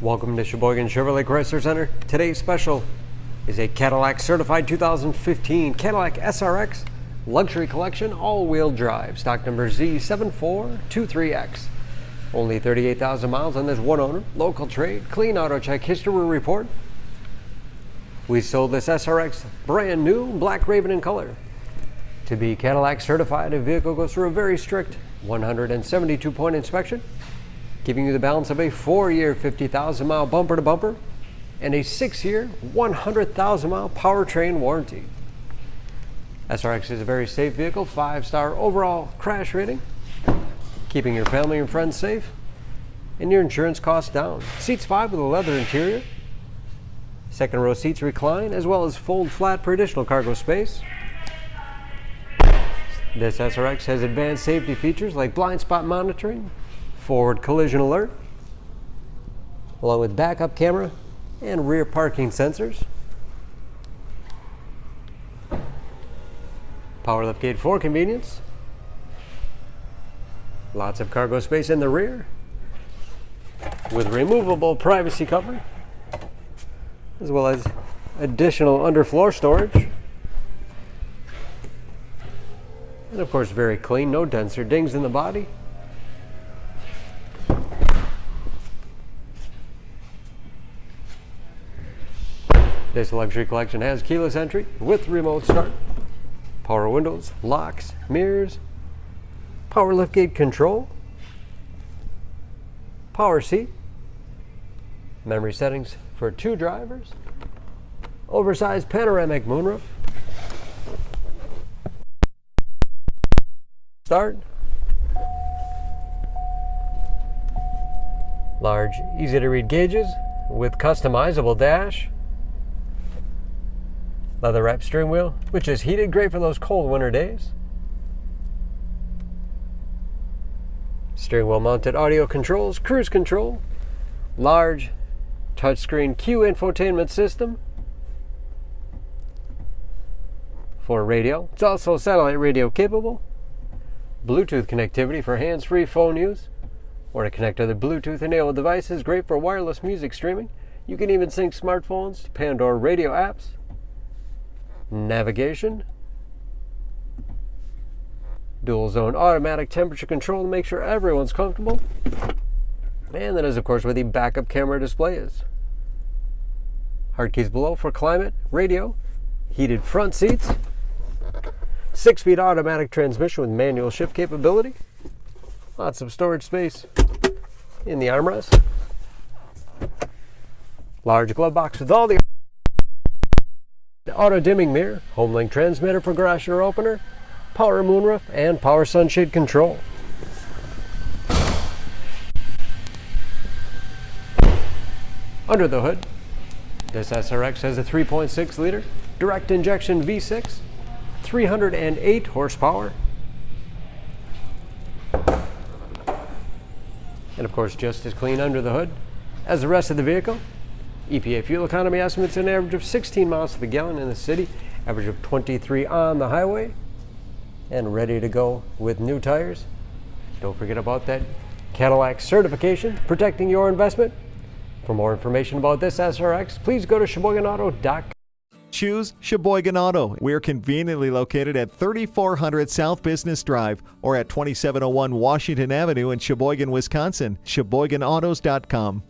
Welcome to Sheboygan Chevrolet Chrysler Center. Today's special is a Cadillac certified 2015 Cadillac SRX Luxury Collection all-wheel drive, stock number Z7423X. Only 38,000 miles on this one owner, local trade, clean auto check history report. We sold this SRX brand new, black raven in color. To be Cadillac certified, a vehicle goes through a very strict 172-point inspection, giving you the balance of a 4-year, 50,000-mile bumper-to-bumper and a 6-year, 100,000-mile powertrain warranty. SRX is a very safe vehicle, 5-star overall crash rating, keeping your family and friends safe and your insurance costs down. Seats 5 with a leather interior. Second row seats recline as well as fold flat for additional cargo space. This SRX has advanced safety features like blind spot monitoring, forward collision alert, along with backup camera and rear parking sensors. Power liftgate for convenience. Lots of cargo space in the rear with removable privacy cover, as well as additional underfloor storage. And of course, very clean, no dents or dings in the body. This luxury collection has keyless entry with remote start, power windows, locks, mirrors, power liftgate control, power seat, memory settings for 2 drivers, oversized panoramic moonroof, start, large, easy to read gauges with customizable dash, leather wrapped steering wheel, which is heated, great for those cold winter days. Steering wheel mounted audio controls, cruise control, large touchscreen Q infotainment system for radio. It's also satellite radio capable. Bluetooth connectivity for hands-free phone use or to connect other Bluetooth enabled devices, great for wireless music streaming. You can even sync smartphones to Pandora radio apps. Navigation, dual zone automatic temperature control to make sure everyone's comfortable, and that is of course where the backup camera display is. Hard keys below for climate, radio, heated front seats, 6-speed automatic transmission with manual shift capability, lots of storage space in the armrest, large glove box with all the auto dimming mirror, home link transmitter for garage door opener, power moonroof, and power sunshade control. Under the hood, this SRX has a 3.6 liter direct injection V6, 308 horsepower, and of course just as clean under the hood as the rest of the vehicle. EPA fuel economy estimates an average of 16 miles to the gallon in the city, average of 23 on the highway, and ready to go with new tires. Don't forget about that Cadillac certification, protecting your investment. For more information about this SRX, please go to SheboyganAuto.com. Choose Sheboygan Auto. We're conveniently located at 3400 South Business Drive or at 2701 Washington Avenue in Sheboygan, Wisconsin. SheboyganAutos.com.